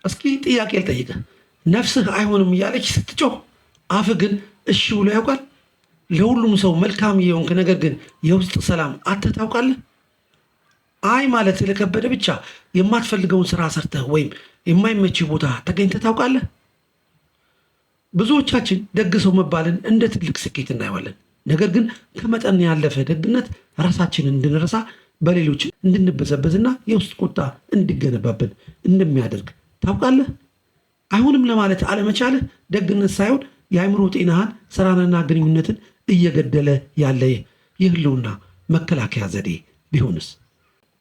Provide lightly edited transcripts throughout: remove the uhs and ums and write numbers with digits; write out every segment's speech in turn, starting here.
እስኪ ጥያቄ ልጠይቅህ። ነፍስህ አይሆንም እያለች ስትጮህ አፍህ ግን እሺ ብሎ ያውቃል? ለሁሉም ሰው መልካም የሆንክ ነገር ግን የውስጥ ሰላም አጥተህ ታውቃለህ? አይ ማለት ስለከበደ ብቻ የማትፈልገውን ስራ ሰርተህ ወይም የማይመች ቦታ ተገኝተህ ታውቃለህ? ብዙዎቻችን ደግ ሰው መባልን እንደ ትልቅ ስኬት እናየዋለን። ነገር ግን ከመጠን ያለፈ ደግነት ራሳችንን እንድንረሳ፣ በሌሎች እንድንበዘበዝና የውስጥ ቁጣ እንዲገነባብን እንደሚያደርግ ታውቃለህ? አይሆንም ለማለት አለመቻልህ ደግነት ሳይሆን የአእምሮ ጤናህን፣ ስራንና ግንኙነትን እየገደለ ያለ የህልውና መከላከያ ዘዴ ቢሆንስ?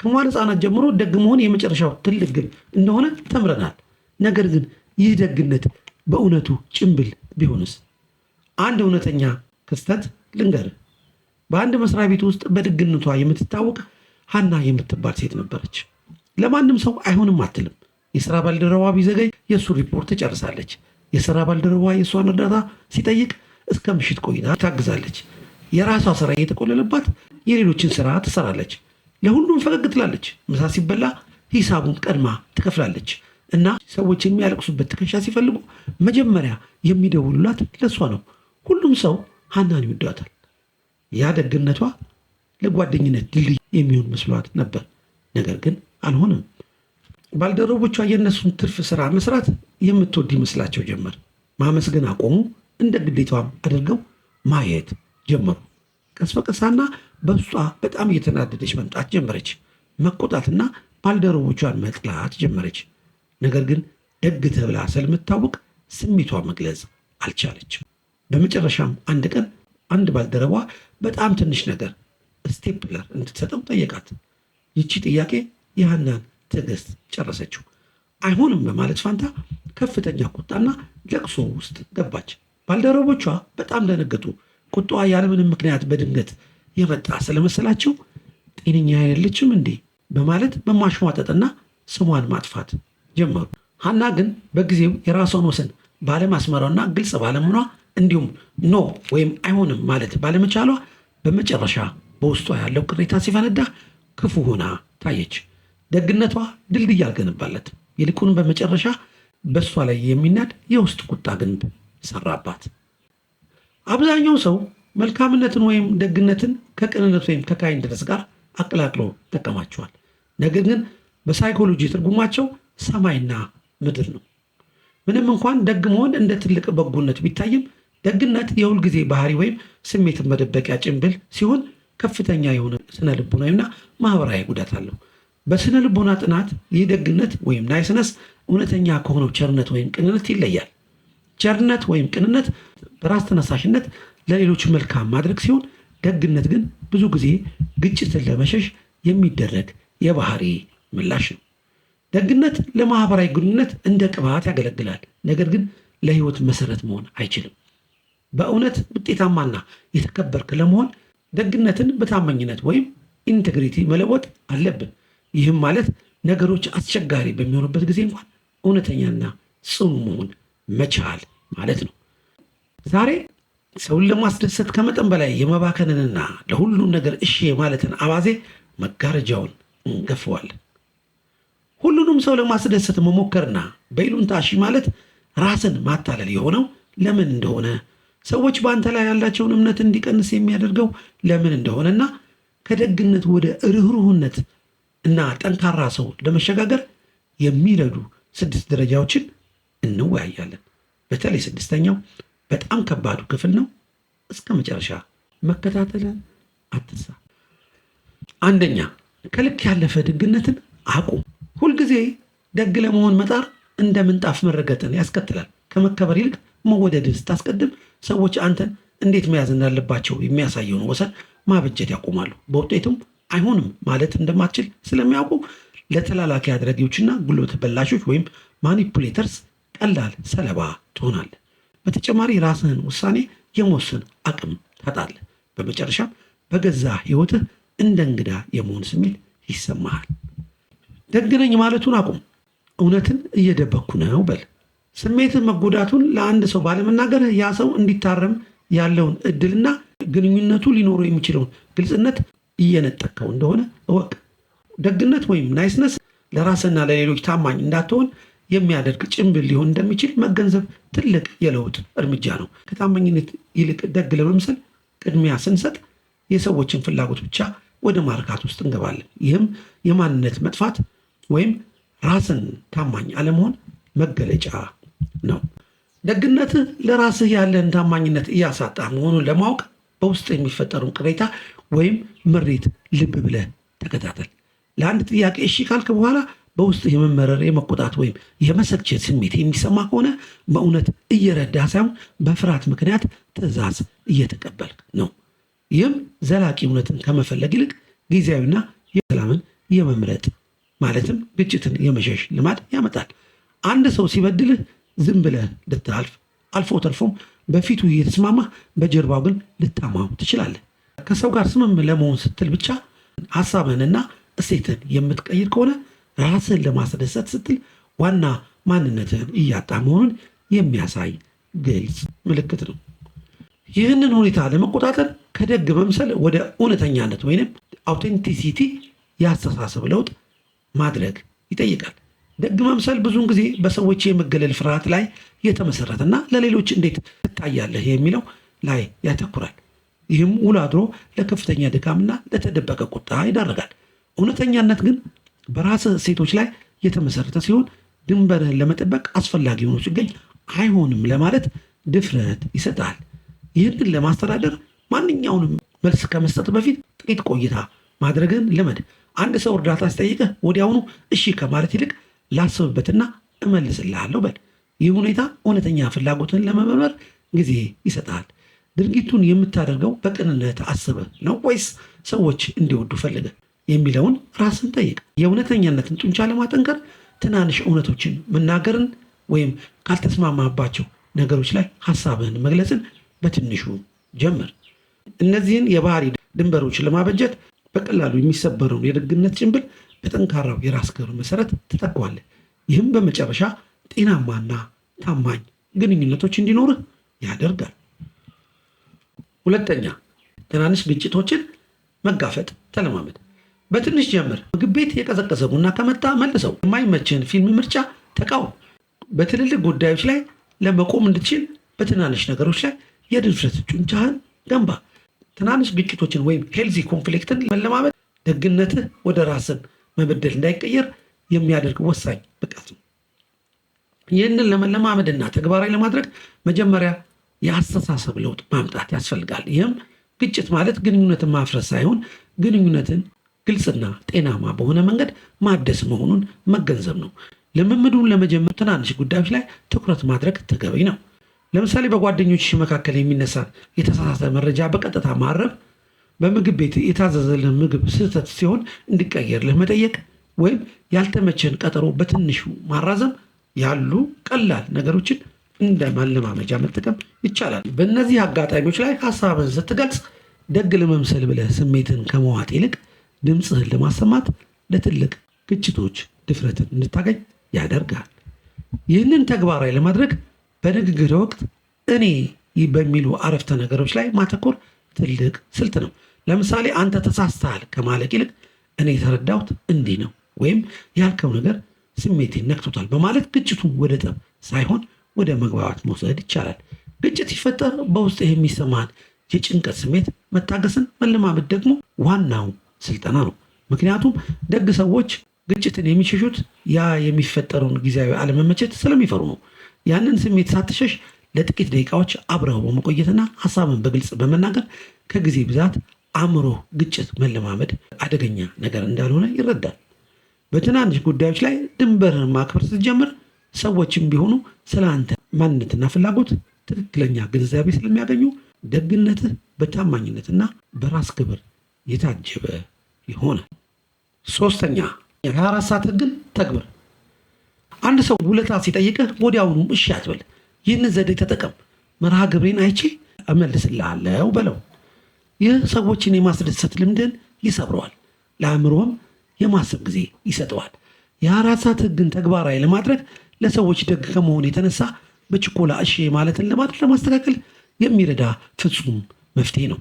ከመዋለ ሕፃናት ጀምሮ ደግ መሆን የመጨረሻው ትልቅ ግብ እንደሆነ ተምረናል። ነገር ግን ይህ ደግነት በእውነቱ ጭምብል ቢሆንስ? አንድ እውነተኛ ክስተት ልንገርህ። በአንድ መስሪያ ቤት ውስጥ በደግነቷ የምትታወቅ ሀና የምትባል ሴት ነበረች። ለማንም ሰው አይሆንም አትልም። የሥራ ባልደረባ ቢዘገይ የእሱ ሪፖርት ትጨርሳለች። የሥራ ባልደረባ የእሷን እርዳታ ሲጠይቅ እስከ ምሽት ቆይታ ታግዛለች። የራሷ ስራ እየተቆለለባት የሌሎችን ስራ ትሰራለች። ለሁሉም ፈገግ ትላለች። ምሳ ሲበላ ሂሳቡን ቀድማ ትከፍላለች እና ሰዎች የሚያለቅሱበት ትከሻ ሲፈልጉ መጀመሪያ የሚደውሉላት ለእሷ ነው። ሁሉም ሰው ሀናን ይወዷታል። ያ ደግነቷ ለጓደኝነት ድልድይ የሚሆን መስሏት ነበር። ነገር ግን አልሆነም። ባልደረቦቿ የእነሱን ትርፍ ስራ መስራት የምትወድ ይመስላቸው ጀመር። ማመስገን አቆሙ። እንደ ግዴታዋም አድርገው ማየት ጀመሩ። ቀስ በቀስ ሀና በውስጧ በጣም እየተናደደች መምጣት ጀመረች። መቆጣትና ባልደረቦቿን መጥላት ጀመረች። ነገር ግን ደግ ተብላ ስለምታወቅ ስሜቷ መግለጽ አልቻለችም። በመጨረሻም አንድ ቀን አንድ ባልደረቧ በጣም ትንሽ ነገር ስቴፕለር እንድትሰጠው ጠየቃት። ይቺ ጥያቄ የሀናን ትዕግስት ጨረሰችው። አይሆንም በማለት ፋንታ ከፍተኛ ቁጣና ለቅሶ ውስጥ ገባች። ባልደረቦቿ በጣም ደነገጡ። ቁጣዋ ያለምንም ምክንያት በድንገት የመጣ ስለመሰላቸው ጤነኛ አይደለችም እንዴ በማለት በማሽሟጠጥና ስሟን ማጥፋት ጀመሩ። ሀና ግን በጊዜው የራሷን ወሰን ባለማስመሯና ግልጽ ባለመሆኗ እንዲሁም ኖ ወይም አይሆንም ማለት ባለመቻሏ በመጨረሻ በውስጧ ያለው ቅሬታ ሲፈነዳ ክፉ ሆና ታየች። ደግነቷ ድልድይ አልገነባለትም። ይልቁን በመጨረሻ በእሷ ላይ የሚናድ የውስጥ ቁጣ ግንብ ሰራባት። አብዛኛው ሰው መልካምነትን ወይም ደግነትን ከቅንነት ወይም ከካይንድነስ ጋር አቀላቅሎ ይጠቀማቸዋል። ነገር ግን በሳይኮሎጂ ትርጉማቸው ሰማይና ምድር ነው። ምንም እንኳን ደግ መሆን እንደ ትልቅ በጎነት ቢታይም ደግነት የሁል ጊዜ ባህሪ ወይም ስሜትን መደበቂያ ጭንብል ሲሆን ከፍተኛ የሆነ ስነ ልቦናዊና ማህበራዊ ጉዳት አለው። በስነ ልቦና ጥናት ይህ ደግነት ወይም ናይስነስ እውነተኛ ከሆነው ቸርነት ወይም ቅንነት ይለያል። ቸርነት ወይም ቅንነት በራስ ተነሳሽነት ለሌሎች መልካም ማድረግ ሲሆን፣ ደግነት ግን ብዙ ጊዜ ግጭትን ለመሸሽ የሚደረግ የባህሪ ምላሽ ነው። ደግነት ለማህበራዊ ግንኙነት እንደ ቅባት ያገለግላል፣ ነገር ግን ለህይወት መሰረት መሆን አይችልም። በእውነት ውጤታማና የተከበርክ ለመሆን ደግነትን በታማኝነት ወይም ኢንቴግሪቲ መለወጥ አለብን። ይህም ማለት ነገሮች አስቸጋሪ በሚሆኑበት ጊዜ እንኳን እውነተኛና ጽኑ መሆን መቻል ማለት ነው። ዛሬ ሰውን ለማስደሰት ከመጠን በላይ የመባከንንና ለሁሉም ነገር እሺ የማለትን አባዜ መጋረጃውን እንገፈዋለን። ሁሉንም ሰው ለማስደሰት መሞከርና በይሉንታ እሺ ማለት ራስን ማታለል የሆነው ለምን እንደሆነ፣ ሰዎች በአንተ ላይ ያላቸውን እምነት እንዲቀንስ የሚያደርገው ለምን እንደሆነና ከደግነት ወደ ርኅሩህነት እና ጠንካራ ሰው ለመሸጋገር የሚረዱ 6 ደረጃዎችን እንወያያለን። በተለይ 6ኛው በጣም ከባዱ ክፍል ነው። እስከ መጨረሻ መከታተልን አትርሳ። 1ኛ፣ ከልክ ያለፈ ደግነትን አቁም። ሁልጊዜ ደግ ለመሆን መጣር እንደ ምንጣፍ መረገጥን ያስከትላል። ከመከበር ይልቅ መወደድን ስታስቀድም ሰዎች አንተን እንዴት መያዝ እንዳለባቸው የሚያሳየውን ወሰን ማበጀት ያቆማሉ። በውጤቱም አይሆንም ማለት እንደማትችል ስለሚያውቁ ለተላላኪ አድራጊዎችና ጉልበት በላሾች ወይም ማኒፑሌተርስ ቀላል ሰለባ ትሆናለህ። በተጨማሪ ራስህን ውሳኔ የመወሰን አቅም ታጣለህ። በመጨረሻም በገዛ ህይወትህ እንደ እንግዳ የመሆን ስሜት ይሰማሃል። ደግ ነኝ ማለቱን አቁም። እውነትን እየደበኩ ነው በል። ስሜትን መጎዳቱን ለአንድ ሰው ባለመናገርህ ያ ሰው እንዲታረም ያለውን እድልና ግንኙነቱ ሊኖረው የሚችለውን ግልጽነት እየነጠቀው እንደሆነ እወቅ። ደግነት ወይም ናይስነስ ለራስና ለሌሎች ታማኝ እንዳትሆን የሚያደርግ ጭንብል ሊሆን እንደሚችል መገንዘብ ትልቅ የለውጥ እርምጃ ነው። ከታማኝነት ይልቅ ደግ ለመምሰል ቅድሚያ ስንሰጥ የሰዎችን ፍላጎት ብቻ ወደ ማርካት ውስጥ እንገባለን። ይህም የማንነት መጥፋት ወይም ራስን ታማኝ አለመሆን መገለጫ ነው። ደግነትህ ለራስህ ያለን ታማኝነት እያሳጣ መሆኑን ለማወቅ በውስጥ የሚፈጠሩን ቅሬታ ወይም ምሬት ልብ ብለህ ተከታተል። ለአንድ ጥያቄ እሺ ካልክ በኋላ በውስጥ የመመረር፣ የመቆጣት ወይም የመሰልቸት ስሜት የሚሰማ ከሆነ በእውነት እየረዳ ሳይሆን በፍርሃት ምክንያት ትዕዛዝ እየተቀበልክ ነው። ይህም ዘላቂ እውነትን ከመፈለግ ይልቅ ጊዜያዊና የሰላምን የመምረጥ ማለትም ግጭትን የመሸሽ ልማድ ያመጣል። አንድ ሰው ሲበድልህ ዝም ብለህ ልታልፍ፣ አልፎ ተርፎም በፊቱ እየተስማማ በጀርባው ግን ልታማው ትችላለህ። ከሰው ጋር ስምም ለመሆን ስትል ብቻ ሀሳብህንና እሴትን የምትቀይር ከሆነ ራስህን ለማስደሰት ስትል ዋና ማንነትህን እያጣ መሆኑን የሚያሳይ ግልጽ ምልክት ነው። ይህንን ሁኔታ ለመቆጣጠር ከደግ መምሰል ወደ እውነተኛነት ወይም አውቴንቲሲቲ የአስተሳሰብ ለውጥ ማድረግ ይጠይቃል። ደግ መምሰል ብዙውን ጊዜ በሰዎች የመገለል ፍርሃት ላይ የተመሰረተና ለሌሎች እንዴት ትታያለህ የሚለው ላይ ያተኩራል። ይህም ውሎ አድሮ ለከፍተኛ ድካምና ለተደበቀ ቁጣ ይዳረጋል። እውነተኛነት ግን በራስህ እሴቶች ላይ የተመሰረተ ሲሆን ድንበርህን ለመጠበቅ አስፈላጊ ሆኖ ሲገኝ አይሆንም ለማለት ድፍረት ይሰጣል። ይህንን ለማስተዳደር ማንኛውንም መልስ ከመስጠት በፊት ጥቂት ቆይታ ማድረግን ልመድ። አንድ ሰው እርዳታ ሲጠይቅህ ወዲያውኑ እሺ ከማለት ይልቅ ላስብበትና እመልስልሃለሁ በል። ይህ ሁኔታ እውነተኛ ፍላጎትን ለመመርመር ጊዜ ይሰጣል። ድርጊቱን የምታደርገው በቅንነት አስበህ ነው ወይስ ሰዎች እንዲወዱ ፈልገህ የሚለውን ራስን ጠይቅ። የእውነተኛነትን ጡንቻ ለማጠንከር ትናንሽ እውነቶችን መናገርን ወይም ካልተስማማባቸው ነገሮች ላይ ሀሳብህን መግለጽን በትንሹ ጀምር። እነዚህን የባህሪ ድንበሮች ለማበጀት በቀላሉ የሚሰበረውን የደግነት ጭንብል በጠንካራው የራስ ክብር መሰረት ትጠቀዋለህ። ይህም በመጨረሻ ጤናማና ታማኝ ግንኙነቶች እንዲኖርህ ያደርጋል። ሁለተኛ፣ ትናንሽ ግጭቶችን መጋፈጥ ተለማመድ። በትንሽ ጀምር። ምግብ ቤት የቀዘቀዘ ቡና ከመጣ መልሰው። የማይመችህን ፊልም ምርጫ ተቃውም። በትልልቅ ጉዳዮች ላይ ለመቆም እንድትችል በትናንሽ ነገሮች ላይ የድፍረት ጡንቻህን ገንባ። ትናንሽ ግጭቶችን ወይም ሄልዚ ኮንፍሊክትን መለማመድ ደግነትህ ወደ ራስን መበደል እንዳይቀየር የሚያደርግ ወሳኝ ብቃት ነው። ይህንን ለመለማመድና ተግባራዊ ለማድረግ መጀመሪያ የአስተሳሰብ ለውጥ ማምጣት ያስፈልጋል። ይህም ግጭት ማለት ግንኙነትን ማፍረስ ሳይሆን ግንኙነትን ግልጽና ጤናማ በሆነ መንገድ ማደስ መሆኑን መገንዘብ ነው። ልምምዱን ለመጀመር ትናንሽ ጉዳዮች ላይ ትኩረት ማድረግ ተገቢ ነው። ለምሳሌ በጓደኞች መካከል የሚነሳን የተሳሳተ መረጃ በቀጥታ ማረም፣ በምግብ ቤት የታዘዘልህ ምግብ ስህተት ሲሆን እንዲቀየርልህ መጠየቅ፣ ወይም ያልተመቸን ቀጠሮ በትንሹ ማራዘም ያሉ ቀላል ነገሮችን እንደ ማለማመጃ መጠቀም ይቻላል። በእነዚህ አጋጣሚዎች ላይ ሀሳብን ስትገልጽ ደግ ለመምሰል ብለህ ስሜትን ከመዋጥ ይልቅ ድምፅህን ለማሰማት ለትልቅ ግጭቶች ድፍረትን እንድታገኝ ያደርጋል። ይህንን ተግባራዊ ለማድረግ በንግግር ወቅት እኔ በሚሉ አረፍተ ነገሮች ላይ ማተኮር ትልቅ ስልት ነው። ለምሳሌ አንተ ተሳስተሃል ከማለት ይልቅ እኔ የተረዳሁት እንዲህ ነው ወይም ያልከው ነገር ስሜቴን ነክቶታል በማለት ግጭቱን ወደ ጠብ ሳይሆን ወደ መግባባት መውሰድ ይቻላል። ግጭት ሲፈጠር በውስጥ የሚሰማን የጭንቀት ስሜት መታገስን መለማመድ ደግሞ ዋናው ስልጠና ነው። ምክንያቱም ደግ ሰዎች ግጭትን የሚሸሹት ያ የሚፈጠረውን ጊዜያዊ አለመመቸት ስለሚፈሩ ነው። ያንን ስሜት ሳትሸሽ ለጥቂት ደቂቃዎች አብረው በመቆየትና ሀሳብን በግልጽ በመናገር ከጊዜ ብዛት አእምሮ ግጭት መለማመድ አደገኛ ነገር እንዳልሆነ ይረዳል። በትናንሽ ጉዳዮች ላይ ድንበርን ማክበር ስትጀምር ሰዎችም ቢሆኑ ስለ አንተ ማንነትና ፍላጎት ትክክለኛ ግንዛቤ ስለሚያገኙ ደግነትህ በታማኝነትና በራስ ክብር የታጀበ ይሆናል። ሶስተኛ፣ የ24 ሰዓት ህግን ተግብር። አንድ ሰው ውለታ ሲጠይቅህ ወዲያውኑ እሺ አትበል። ይህን ዘዴ ተጠቀም። መርሃ ግብሬን አይቼ እመልስልሃለሁ በለው። ይህ ሰዎችን የማስደሰት ልምድን ይሰብረዋል፣ ለአእምሮም የማሰብ ጊዜ ይሰጠዋል። የ24 ሰዓት ህግን ተግባራዊ ለማድረግ ለሰዎች ደግ ከመሆን የተነሳ በችኮላ እሺ ማለትን ለማስተካከል የሚረዳ ፍጹም መፍትሄ ነው።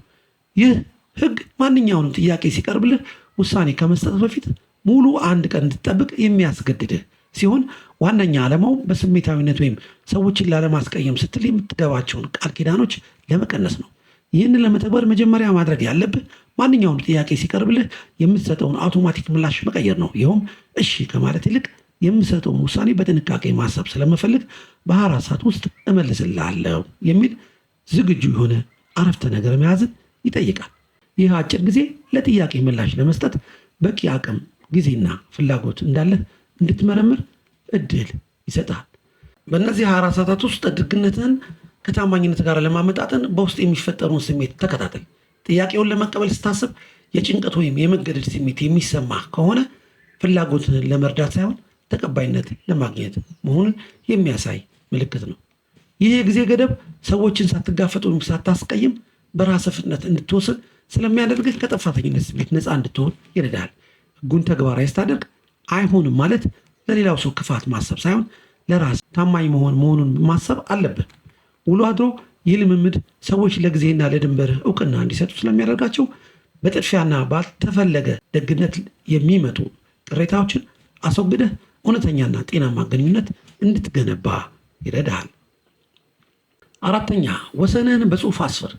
ይህ ህግ ማንኛውንም ጥያቄ ሲቀርብልህ ውሳኔ ከመስጠት በፊት ሙሉ አንድ ቀን እንድትጠብቅ የሚያስገድድህ ሲሆን ዋነኛ ዓላማው በስሜታዊነት ወይም ሰዎችን ላለማስቀየም ስትል የምትገባቸውን ቃል ኪዳኖች ለመቀነስ ነው። ይህንን ለመተግበር መጀመሪያ ማድረግ ያለብህ ማንኛውም ጥያቄ ሲቀርብልህ የምትሰጠውን አውቶማቲክ ምላሽ መቀየር ነው። ይኸውም እሺ ከማለት ይልቅ የምሰጠውን ውሳኔ በጥንቃቄ ማሰብ ስለመፈልግ በ24 ሰዓት ውስጥ እመልስልሃለሁ የሚል ዝግጁ የሆነ አረፍተ ነገር መያዝን ይጠይቃል። ይህ አጭር ጊዜ ለጥያቄ ምላሽ ለመስጠት በቂ አቅም፣ ጊዜና ፍላጎት እንዳለህ እንድትመረምር እድል ይሰጣል። በእነዚህ 24 ሰዓታት ውስጥ ደግነትህን ከታማኝነት ጋር ለማመጣጠን በውስጥ የሚፈጠሩን ስሜት ተከታተል። ጥያቄውን ለመቀበል ስታስብ የጭንቀት ወይም የመገደድ ስሜት የሚሰማህ ከሆነ ፍላጎትህን ለመርዳት ሳይሆን ተቀባይነት ለማግኘት መሆኑን የሚያሳይ ምልክት ነው። ይህ የጊዜ ገደብ ሰዎችን ሳትጋፈጥ ወይም ሳታስቀይም በራስ ፍጥነት እንድትወስን ስለሚያደርግህ ከጥፋተኝነት ስሜት ነፃ እንድትሆን ይረዳል። ሕጉን ተግባራዊ ስታደርግ አይሆንም ማለት ለሌላው ሰው ክፋት ማሰብ ሳይሆን ለራስ ታማኝ መሆኑን ማሰብ አለብህ። ውሎ አድሮ ይህ ልምምድ ሰዎች ለጊዜና ለድንበርህ እውቅና እንዲሰጡ ስለሚያደርጋቸው በጥድፊያና ባልተፈለገ ደግነት የሚመጡ ቅሬታዎችን አስወግደህ እውነተኛና ጤናማ ግንኙነት እንድትገነባ ይረዳሃል። 4ኛ፣ ወሰንህን በጽሑፍ አስፍር።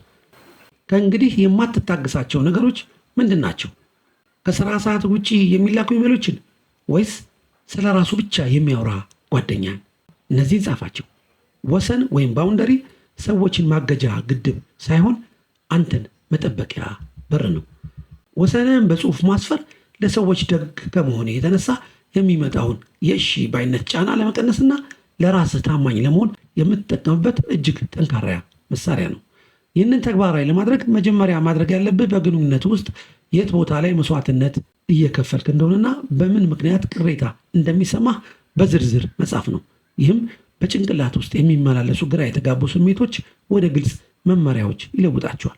ከእንግዲህ የማትታገሳቸው ነገሮች ምንድን ናቸው? ከስራ ሰዓት ውጪ የሚላኩ ኢሜሎችን ወይስ ስለ ራሱ ብቻ የሚያወራ ጓደኛን? እነዚህን ጻፋቸው። ወሰን ወይም ባውንደሪ ሰዎችን ማገጃ ግድብ ሳይሆን አንተን መጠበቂያ በር ነው። ወሰንህን በጽሑፍ ማስፈር ለሰዎች ደግ ከመሆን የተነሳ የሚመጣውን የእሺ ባይነት ጫና ለመቀነስና ለራስህ ታማኝ ለመሆን የምትጠቀምበት እጅግ ጠንካራ መሳሪያ ነው። ይህንን ተግባራዊ ለማድረግ መጀመሪያ ማድረግ ያለብህ በግንኙነት ውስጥ የት ቦታ ላይ መስዋዕትነት እየከፈልክ እንደሆነና በምን ምክንያት ቅሬታ እንደሚሰማህ በዝርዝር መጻፍ ነው። ይህም በጭንቅላት ውስጥ የሚመላለሱ ግራ የተጋቡ ስሜቶች ወደ ግልጽ መመሪያዎች ይለውጣቸዋል።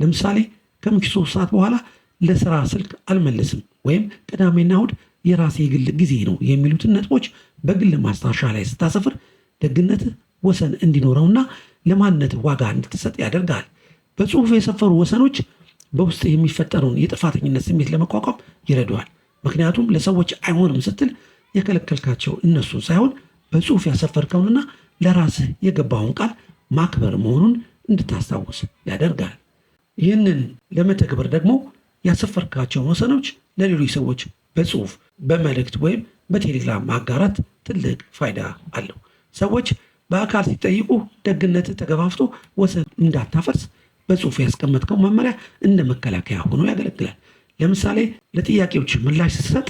ለምሳሌ ከምሽቱ 3 ሰዓት በኋላ ለስራ ስልክ አልመልስም ወይም ቅዳሜና እሁድ የራሴ የግል ጊዜ ነው የሚሉትን ነጥቦች በግል ማስታወሻ ላይ ስታሰፍር ደግነት ወሰን እንዲኖረውና ለማንነት ዋጋ እንድትሰጥ ያደርጋል። በጽሑፍ የሰፈሩ ወሰኖች በውስጥ የሚፈጠረውን የጥፋተኝነት ስሜት ለመቋቋም ይረዳዋል። ምክንያቱም ለሰዎች አይሆንም ስትል የከለከልካቸው እነሱን ሳይሆን በጽሑፍ ያሰፈርከውንና ለራስህ የገባውን ቃል ማክበር መሆኑን እንድታስታውስ ያደርጋል። ይህንን ለመተግበር ደግሞ ያሰፈርካቸውን ወሰኖች ለሌሎች ሰዎች በጽሑፍ በመልእክት ወይም በቴሌግራም ማጋራት ትልቅ ፋይዳ አለው። ሰዎች በአካል ሲጠይቁ ደግነት ተገፋፍቶ ወሰን እንዳታፈርስ በጽሑፍ ያስቀመጥከው መመሪያ እንደ መከላከያ ሆኖ ያገለግላል። ለምሳሌ ለጥያቄዎች ምላሽ ስትሰጥ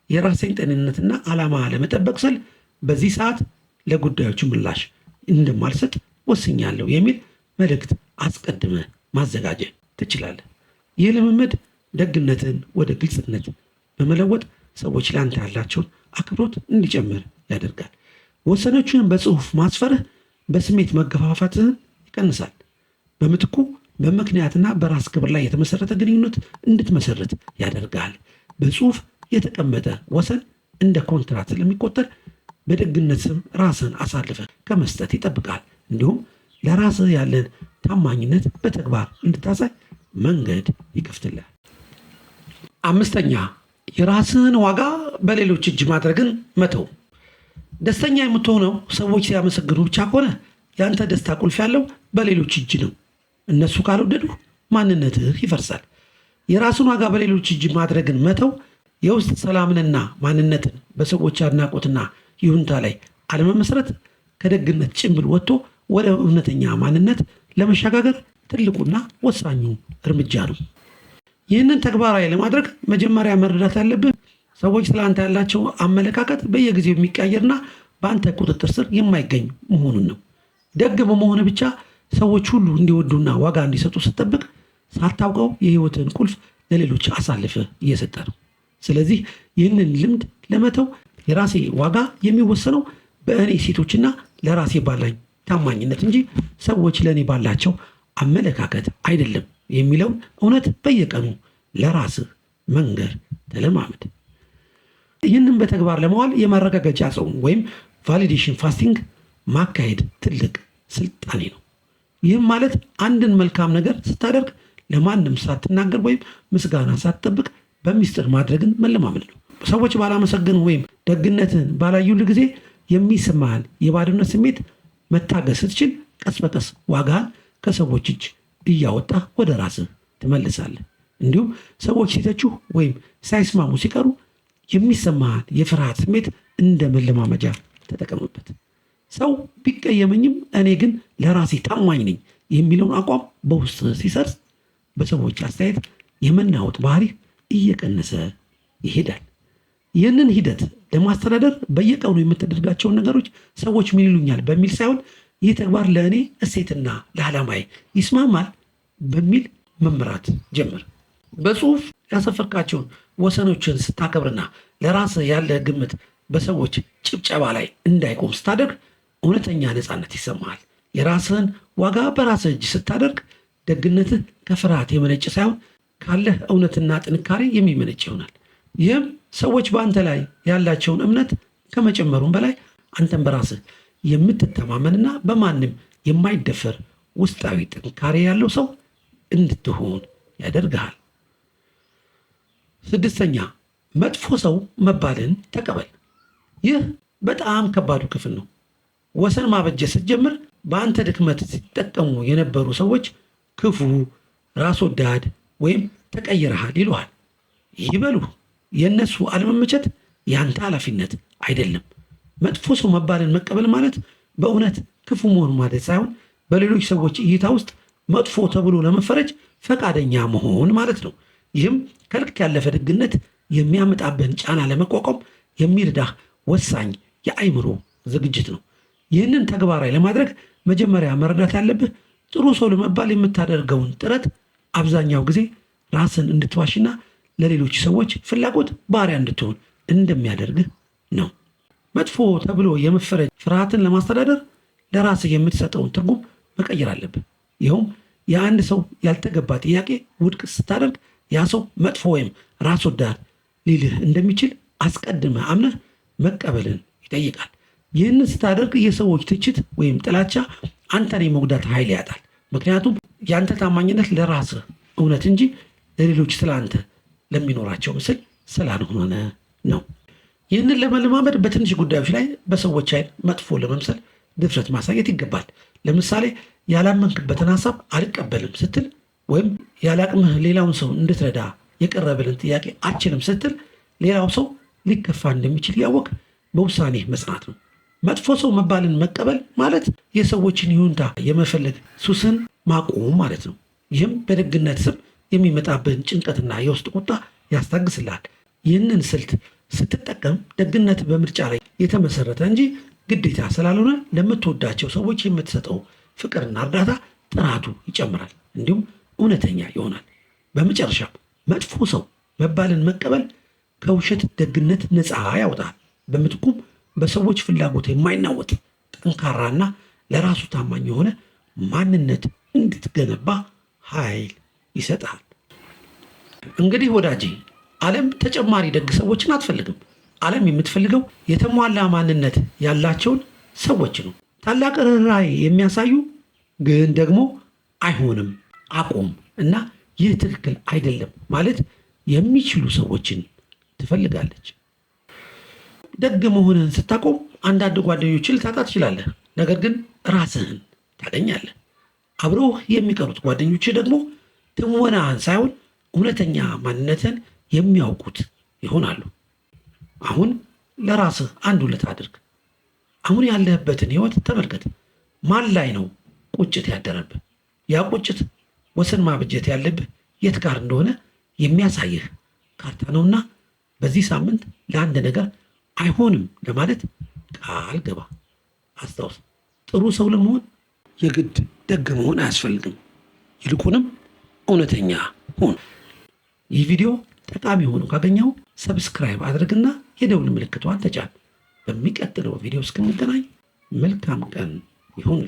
የራሴን ጤንነትና ዓላማ ለመጠበቅ ስል በዚህ ሰዓት ለጉዳዮቹ ምላሽ እንደማልሰጥ ወስኛለሁ የሚል መልእክት አስቀድመ ማዘጋጀት ትችላለህ። ይህ ልምምድ ደግነትን ወደ ግልጽነት በመለወጥ ሰዎች ለአንተ ያላቸውን አክብሮት እንዲጨምር ያደርጋል። ወሰኖችን በጽሑፍ ማስፈርህ በስሜት መገፋፋትህን ይቀንሳል። በምትኩ በምክንያትና በራስ ክብር ላይ የተመሰረተ ግንኙነት እንድትመሰርት ያደርጋል። በጽሑፍ የተቀመጠ ወሰን እንደ ኮንትራት ስለሚቆጠር በደግነት ስም ራስን አሳልፈ ከመስጠት ይጠብቃል። እንዲሁም ለራስህ ያለን ታማኝነት በተግባር እንድታሳይ መንገድ ይከፍትልሃል። 5ኛ፣ የራስህን ዋጋ በሌሎች እጅ ማድረግን መተው። ደስተኛ የምትሆነው ሰዎች ሲያመሰግኑ ብቻ ከሆነ የአንተ ደስታ ቁልፍ ያለው በሌሎች እጅ ነው። እነሱ ካልወደዱ ማንነትህ ይፈርሳል። የራስን ዋጋ በሌሎች እጅ ማድረግን መተው የውስጥ ሰላምንና ማንነትን በሰዎች አድናቆትና ይሁንታ ላይ አለመመስረት ከደግነት ጭንብል ወጥቶ ወደ እውነተኛ ማንነት ለመሸጋገር ትልቁና ወሳኙ እርምጃ ነው። ይህንን ተግባራዊ ለማድረግ መጀመሪያ መረዳት ያለብህ ሰዎች ስለአንተ ያላቸው አመለካከት በየጊዜው የሚቀየርና በአንተ ቁጥጥር ስር የማይገኝ መሆኑን ነው። ደግ በመሆን ብቻ ሰዎች ሁሉ እንዲወዱና ዋጋ እንዲሰጡ ስትጠብቅ ሳታውቀው የህይወትን ቁልፍ ለሌሎች አሳልፈህ እየሰጠ ነው። ስለዚህ ይህንን ልምድ ለመተው የራሴ ዋጋ የሚወሰነው በእኔ ሴቶችና ለራሴ ባላኝ ታማኝነት እንጂ ሰዎች ለእኔ ባላቸው አመለካከት አይደለም የሚለውን እውነት በየቀኑ ለራስህ መንገር ተለማመድ። ይህንን በተግባር ለመዋል የማረጋገጫ ጾም ወይም ቫሊዴሽን ፋስቲንግ ማካሄድ ትልቅ ስልጣኔ ነው። ይህም ማለት አንድን መልካም ነገር ስታደርግ ለማንም ሳትናገር ወይም ምስጋና ሳትጠብቅ በሚስጥር ማድረግን መለማመድ ነው። ሰዎች ባላመሰገኑ ወይም ደግነትን ባላዩልህ ጊዜ የሚሰማህን የባዶነት ስሜት መታገስ ስትችል ቀስ በቀስ ዋጋህን ከሰዎች እጅ እያወጣ ወደ ራስህ ትመልሳለህ። እንዲሁም ሰዎች ሲተቹህ ወይም ሳይስማሙ ሲቀሩ የሚሰማህን የፍርሃት ስሜት እንደ መለማመጃ ተጠቀምበት። ሰው ቢቀየመኝም እኔ ግን ለራሴ ታማኝ ነኝ የሚለውን አቋም በውስጥ ሲሰርጽ በሰዎች አስተያየት የመናወጥ ባህሪ እየቀነሰ ይሄዳል። ይህንን ሂደት ለማስተዳደር በየቀኑ የምትደርጋቸውን ነገሮች ሰዎች ምን ይሉኛል በሚል ሳይሆን ይህ ተግባር ለእኔ እሴትና ለዓላማዬ ይስማማል በሚል መምራት ጀምር። በጽሁፍ ያሰፈርካቸውን ወሰኖችን ስታከብርና ለራስህ ያለ ግምት በሰዎች ጭብጨባ ላይ እንዳይቆም ስታደርግ እውነተኛ ነፃነት ይሰማሃል። የራስህን ዋጋ በራስህ እጅ ስታደርግ ደግነትህ ከፍርሃት የመነጭ ሳይሆን ካለህ እውነትና ጥንካሬ የሚመነጭ ይሆናል። ይህም ሰዎች በአንተ ላይ ያላቸውን እምነት ከመጨመሩም በላይ አንተን በራስህ የምትተማመንና በማንም የማይደፈር ውስጣዊ ጥንካሬ ያለው ሰው እንድትሆን ያደርግሃል። 6ኛ መጥፎ ሰው መባልን ተቀበል። ይህ በጣም ከባዱ ክፍል ነው። ወሰን ማበጀት ስትጀምር በአንተ ድክመት ሲጠቀሙ የነበሩ ሰዎች ክፉ፣ ራስ ወዳድ ወይም ተቀይረሃል ይሉሃል። ይበሉ። የእነሱ አለመመቸት የአንተ ኃላፊነት አይደለም። መጥፎ ሰው መባልን መቀበል ማለት በእውነት ክፉ መሆን ማለት ሳይሆን በሌሎች ሰዎች እይታ ውስጥ መጥፎ ተብሎ ለመፈረጅ ፈቃደኛ መሆን ማለት ነው። ይህም ከልክ ያለፈ ደግነት የሚያመጣብህን ጫና ለመቋቋም የሚረዳህ ወሳኝ የአእምሮ ዝግጅት ነው። ይህንን ተግባራዊ ለማድረግ መጀመሪያ መረዳት ያለብህ ጥሩ ሰው ለመባል የምታደርገውን ጥረት አብዛኛው ጊዜ ራስን እንድትዋሽና ለሌሎች ሰዎች ፍላጎት ባሪያ እንድትሆን እንደሚያደርግህ ነው። መጥፎ ተብሎ የመፈረጅ ፍርሃትን ለማስተዳደር ለራስህ የምትሰጠውን ትርጉም መቀየር አለብህ። ይኸውም የአንድ ሰው ያልተገባ ጥያቄ ውድቅ ስታደርግ ያ ሰው መጥፎ ወይም ራስ ወዳድ ሊልህ እንደሚችል አስቀድመህ አምነህ መቀበልን ይጠይቃል። ይህንን ስታደርግ የሰዎች ትችት ወይም ጥላቻ አንተን የመጉዳት ኃይል ያጣል። ምክንያቱም የአንተ ታማኝነት ለራስህ እውነት እንጂ ለሌሎች ስለ አንተ ለሚኖራቸው ምስል ስላልሆነ ነው። ይህንን ለመለማመድ በትንሽ ጉዳዮች ላይ በሰዎች አይን መጥፎ ለመምሰል ድፍረት ማሳየት ይገባል። ለምሳሌ ያላመንክበትን ሀሳብ አልቀበልም ስትል ወይም ያላቅምህ ሌላውን ሰው እንድትረዳ የቀረበልን ጥያቄ አልችልም ስትል ሌላው ሰው ሊከፋ እንደሚችል ያወቅ በውሳኔ መጽናት ነው። መጥፎ ሰው መባልን መቀበል ማለት የሰዎችን ይሁንታ የመፈለግ ሱስን ማቆም ማለት ነው። ይህም በደግነት ስም የሚመጣብህን ጭንቀትና የውስጥ ቁጣ ያስታግስልሃል። ይህንን ስልት ስትጠቀም ደግነት በምርጫ ላይ የተመሰረተ እንጂ ግዴታ ስላልሆነ ለምትወዳቸው ሰዎች የምትሰጠው ፍቅርና እርዳታ ጥራቱ ይጨምራል፣ እንዲሁም እውነተኛ ይሆናል። በመጨረሻም መጥፎ ሰው መባልን መቀበል ከውሸት ደግነት ነፃ ያወጣል። በምትኩም በሰዎች ፍላጎት የማይናወጥ ጠንካራና ለራሱ ታማኝ የሆነ ማንነት እንድትገነባ ኃይል ይሰጣል። እንግዲህ ወዳጄ፣ ዓለም ተጨማሪ ደግ ሰዎችን አትፈልግም። ዓለም የምትፈልገው የተሟላ ማንነት ያላቸውን ሰዎች ነው። ታላቅ ርኅራኄ የሚያሳዩ ግን ደግሞ አይሆንም፣ አቁም እና ይህ ትክክል አይደለም ማለት የሚችሉ ሰዎችን ትፈልጋለች። ደግ መሆንህን ስታቆም አንዳንድ ጓደኞችን ልታጣ ትችላለህ፣ ነገር ግን ራስህን ታገኛለህ። አብረውህ የሚቀሩት ጓደኞች ደግሞ ትወናህን ሳይሆን እውነተኛ ማንነትን የሚያውቁት ይሆናሉ። አሁን ለራስህ አንድ ውለታ አድርግ። አሁን ያለህበትን ህይወት ተመልከት። ማን ላይ ነው ቁጭት ያደረብህ? ያ ቁጭት ወሰን ማበጀት ያለብህ የት ጋር እንደሆነ የሚያሳይህ ካርታ ነውና በዚህ ሳምንት ለአንድ ነገር አይሆንም ለማለት ቃል ገባ። አስታውስ፣ ጥሩ ሰው ለመሆን የግድ ደግ መሆን አያስፈልግም። ይልቁንም እውነተኛ ሁን። ይህ ቪዲዮ ጠቃሚ ሆኖ ካገኘው ሰብስክራይብ አድርግና የደውል ምልክቷን ተጫን። በሚቀጥለው ቪዲዮ እስክንገናኝ መልካም ቀን ይሁን።